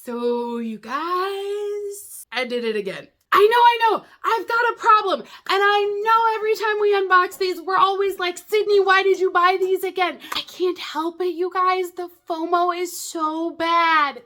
So you guys, I did it again. I know, I've got a problem. And I know every time we unbox these, we're always like, Sydney, why did you buy these again? I can't help it, you guys. The FOMO is so bad.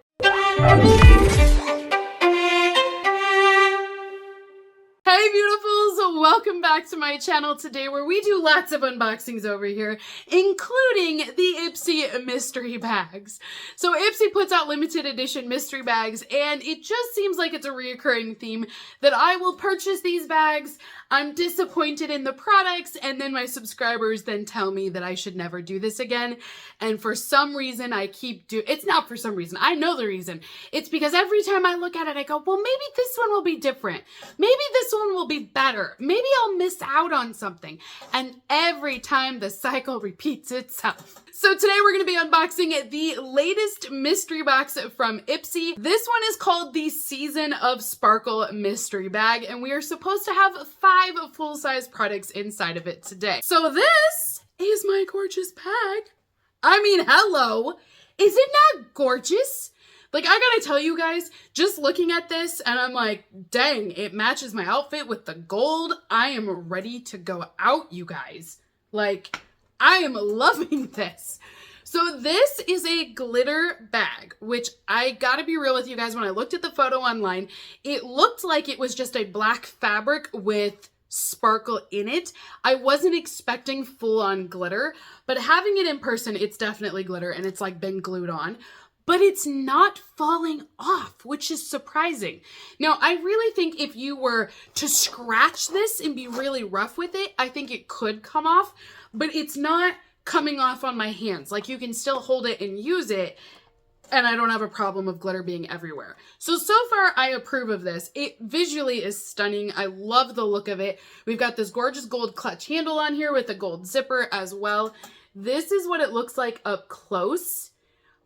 Hey beautifuls, welcome back to my channel today where we do lots of unboxings over here, including the Ipsy mystery bags. So Ipsy puts out limited edition mystery bags and it just seems like it's a reoccurring theme that I will purchase these bags, I'm disappointed in the products, and then my subscribers then tell me that I should never do this again. And for some reason I keep it's not for some reason, I know the reason. It's because every time I look at it I go, well maybe this one will be different. Maybe this one will be better. Maybe I'll miss out on something. And every time the cycle repeats itself. So today we're going to be unboxing the latest mystery box from Ipsy. This one is called the Season of Sparkle mystery bag, and we are supposed to have 5 full-size products inside of it today. So this is my gorgeous bag. I mean, hello. Is it not gorgeous? Like, I gotta tell you guys, just looking at this and I'm like, dang, it matches my outfit with the gold. I am ready to go out, you guys. Like, I am loving this. So this is a glitter bag, which I gotta be real with you guys, when I looked at the photo online, it looked like it was just a black fabric with sparkle in it. I wasn't expecting full-on glitter, but having it in person, it's definitely glitter and it's like been glued on. But it's not falling off, which is surprising. Now, I really think if you were to scratch this and be really rough with it, I think it could come off, but it's not coming off on my hands. Like, you can still hold it and use it, and I don't have a problem of glitter being everywhere. So far, I approve of this. It visually is stunning. I love the look of it. We've got this gorgeous gold clutch handle on here with a gold zipper as well. This is what it looks like up close.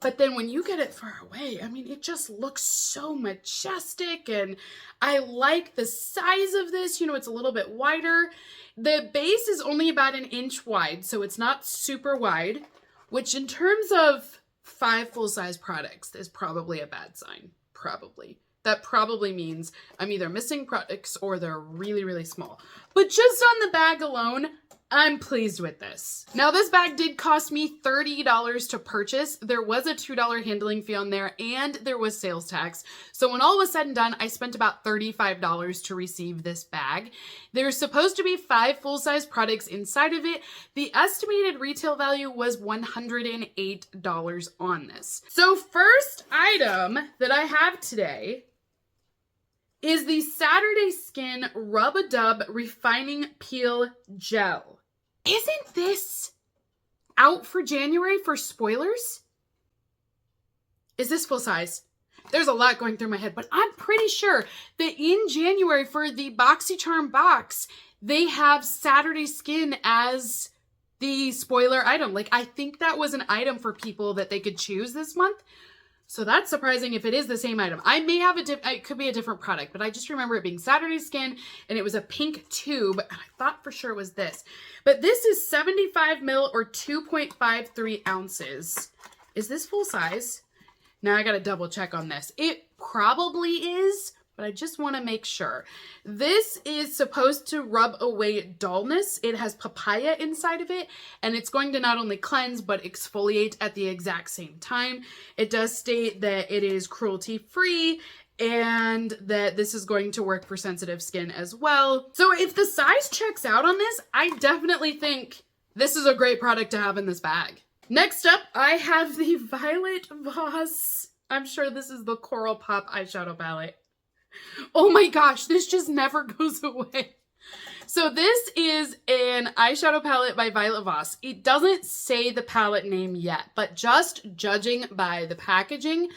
But then when you get it far away, I mean, it just looks so majestic, and I like the size of this. You know, it's a little bit wider. The base is only about 1 inch wide, so it's not super wide, which in terms of 5 full-size products is probably a bad sign. Probably. That probably means I'm either missing products or they're really, really small. But just on the bag alone, I'm pleased with this. Now, this bag did cost me $30 to purchase. There was a $2 handling fee on there and there was sales tax. So when all was said and done, I spent about $35 to receive this bag. There's supposed to be 5 full-size products inside of it. The estimated retail value was $108 on this. So first item that I have today is the Saturday Skin Rub-A-Dub Refining Peel Gel. Isn't this out for January for spoilers? Is this full size? There's a lot going through my head, but I'm pretty sure that in January for the BoxyCharm box, they have Saturday Skin as the spoiler item. Like, I think that was an item for people that they could choose this month. So that's surprising if it is the same item. I may have it could be a different product, but I just remember it being Saturday Skin and it was a pink tube. And I thought for sure it was this. But this is 75 mil or 2.53 ounces. Is this full size? Now I gotta double check on this. It probably is, but I just want to make sure. This is supposed to rub away dullness. It has papaya inside of it, and it's going to not only cleanse, but exfoliate at the exact same time. It does state that it is cruelty-free, and that this is going to work for sensitive skin as well. So if the size checks out on this, I definitely think this is a great product to have in this bag. Next up, I have the Violet Voss. I'm sure this is the Coral Pop eyeshadow palette. Oh my gosh, this just never goes away. So this is an eyeshadow palette by Violet Voss. It doesn't say the palette name yet, but just judging by the packaging,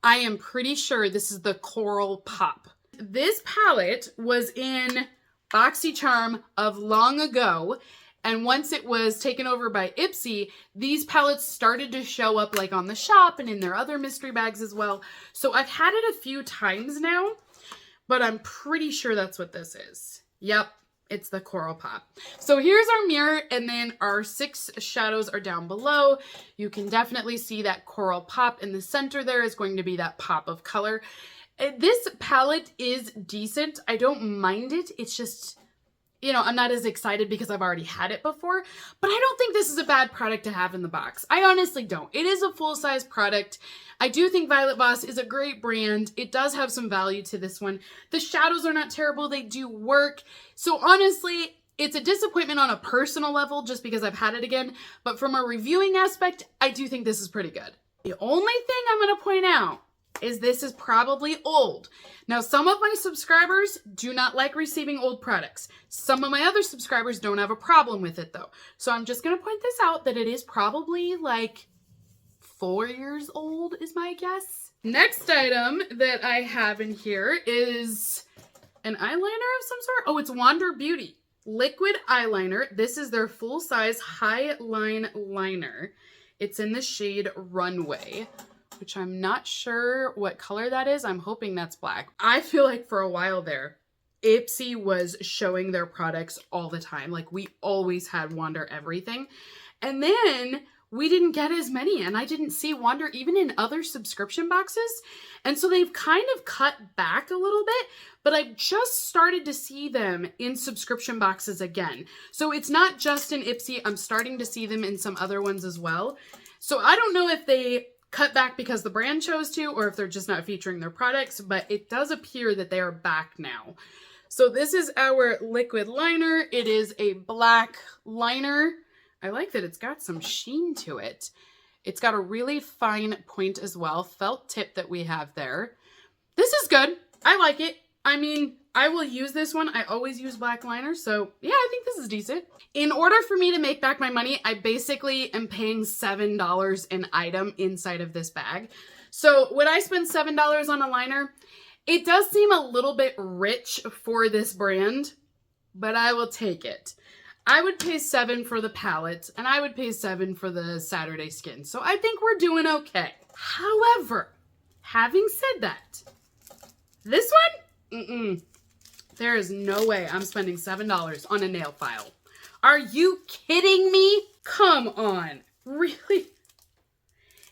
I am pretty sure this is the Coral Pop. This palette was in BoxyCharm of long ago, and once it was taken over by Ipsy, these palettes started to show up like on the shop and in their other mystery bags as well. So I've had it a few times now, but I'm pretty sure that's what this is. Yep, It's the Coral Pop. So here's our mirror, and then our 6 shadows are down below. You can definitely see that Coral Pop in the center there is going to be that pop of color. This palette is decent. I don't mind it. It's just, you know, I'm not as excited because I've already had it before, but I don't think this is a bad product to have in the box. I honestly don't. It is a full-size product. I do think Violet Voss is a great brand. It does have some value to this one. The shadows are not terrible. They do work. So honestly, it's a disappointment on a personal level just because I've had it again. But from a reviewing aspect, I do think this is pretty good. The only thing I'm going to point out is this is probably old. Now, some of my subscribers do not like receiving old products. Some of my other subscribers don't have a problem with it though. So I'm just going to point this out that it is probably like 4 years old is my guess. Next item that I have in here is an eyeliner of some sort. Oh, it's Wander Beauty liquid eyeliner. This is their full-size high line liner. It's in the shade Runway, which I'm not sure what color that is. I'm hoping that's black. I feel like for a while there, Ipsy was showing their products all the time. Like we always had Wander everything. And then we didn't get as many, and I didn't see Wander even in other subscription boxes. And so they've kind of cut back a little bit, but I've just started to see them in subscription boxes again. So it's not just in Ipsy. I'm starting to see them in some other ones as well. So I don't know if they cut back because the brand chose to, or if they're just not featuring their products, but it does appear that they are back now. So this is our liquid liner. It is a black liner. I like that it's got some sheen to it. It's got a really fine point as well. Felt tip that we have there. This is good. I like it. I mean, I will use this one. I always use black liner. So yeah, I think this is decent. In order for me to make back my money, I basically am paying $7 an item inside of this bag. So would I spend $7 on a liner? It does seem a little bit rich for this brand, but I will take it. I would pay $7 for the palette, and I would pay $7 for the Saturday Skin. So I think we're doing okay. However, having said that, this one, there is no way I'm spending $7 on a nail file. Are you kidding me? Come on. Really?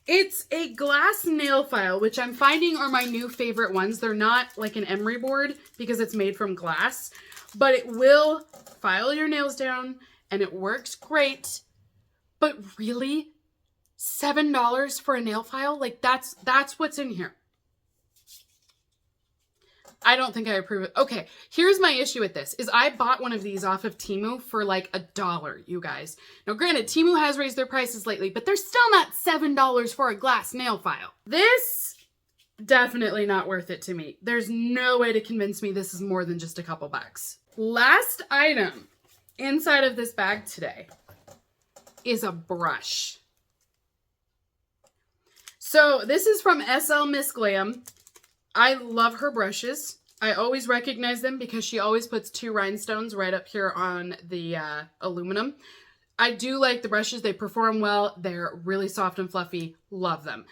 It's a glass nail file, which I'm finding are my new favorite ones. They're not like an emery board because it's made from glass, but it will file your nails down and it works great. But really, $7 for a nail file? Like that's what's in here. I don't think I approve it. Okay, here's my issue with this, is I bought one of these off of Temu for like $1, you guys. Now granted, Temu has raised their prices lately, but they're still not $7 for a glass nail file. This, definitely not worth it to me. There's no way to convince me this is more than just a couple bucks. Last item inside of this bag today is a brush. So this is from SL Miss Glam. I love her brushes. I always recognize them because she always puts 2 rhinestones right up here on the aluminum. I do like the brushes. They perform well. They're really soft and fluffy. Love them.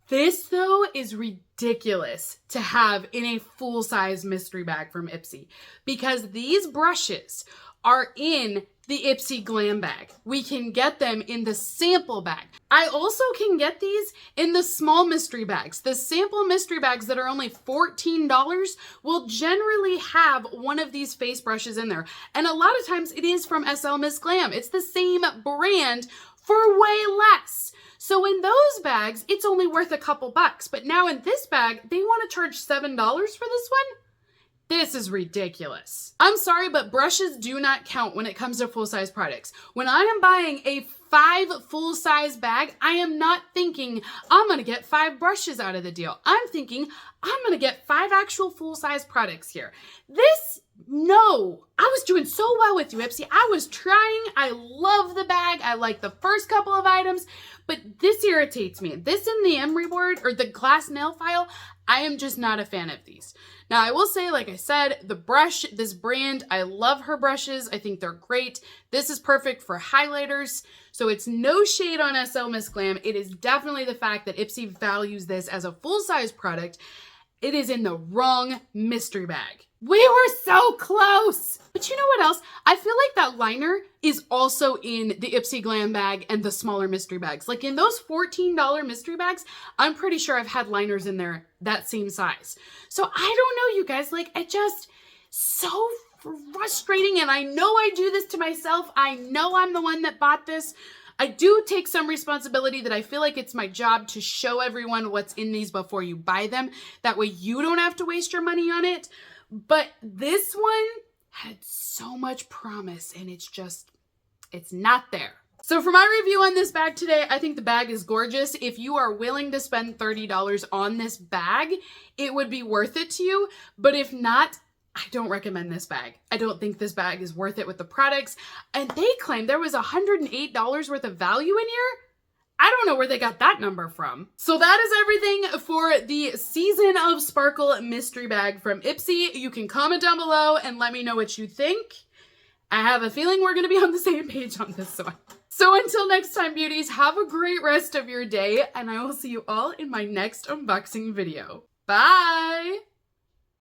This, though, is ridiculous to have in a full-size mystery bag from Ipsy because these brushes are in the Ipsy Glam bag. We can get them in the sample bag. I also can get these in the small mystery bags. The sample mystery bags that are only $14 will generally have one of these face brushes in there. And a lot of times it is from SL Miss Glam. It's the same brand for way less. So in those bags, it's only worth a couple bucks. But now in this bag, they want to charge $7 for this one? This is ridiculous. I'm sorry, but brushes do not count when it comes to full-size products. When I am buying a 5 full-size bag, I am not thinking I'm gonna get 5 brushes out of the deal. I'm thinking I'm gonna get 5 actual full-size products here. This, no. I was doing so well with you, Ipsy. I was trying. I love the bag. I like the first couple of items, but this irritates me. This in the emery board or the glass nail file, I am just not a fan of these. Now, I will say, like I said, the brush, this brand, I love her brushes. I think they're great. This is perfect for highlighters. So it's no shade on SL Miss Glam. It is definitely the fact that Ipsy values this as a full-size product. It is in the wrong mystery bag. We were so close. But you know what else? I feel like that liner is also in the Ipsy Glam bag and the smaller mystery bags. Like in those $14 mystery bags, I'm pretty sure I've had liners in there that same size. So I don't know, you guys, like I just, so frustrating. And I know I do this to myself. I know I'm the one that bought this. I do take some responsibility that I feel like it's my job to show everyone what's in these before you buy them. That way you don't have to waste your money on it. But this one had so much promise and it's not there. So for my review on this bag today, I think the bag is gorgeous. If you are willing to spend $30 on this bag, it would be worth it to you. But if not, I don't recommend this bag. I don't think this bag is worth it with the products. And they claim there was $108 worth of value in here. I don't know where they got that number from. So that is everything for the Season of Sparkle mystery bag from Ipsy. You can comment down below and let me know what you think. I have a feeling we're gonna be on the same page on this one. So until next time, beauties, have a great rest of your day, and I will see you all in my next unboxing video. Bye!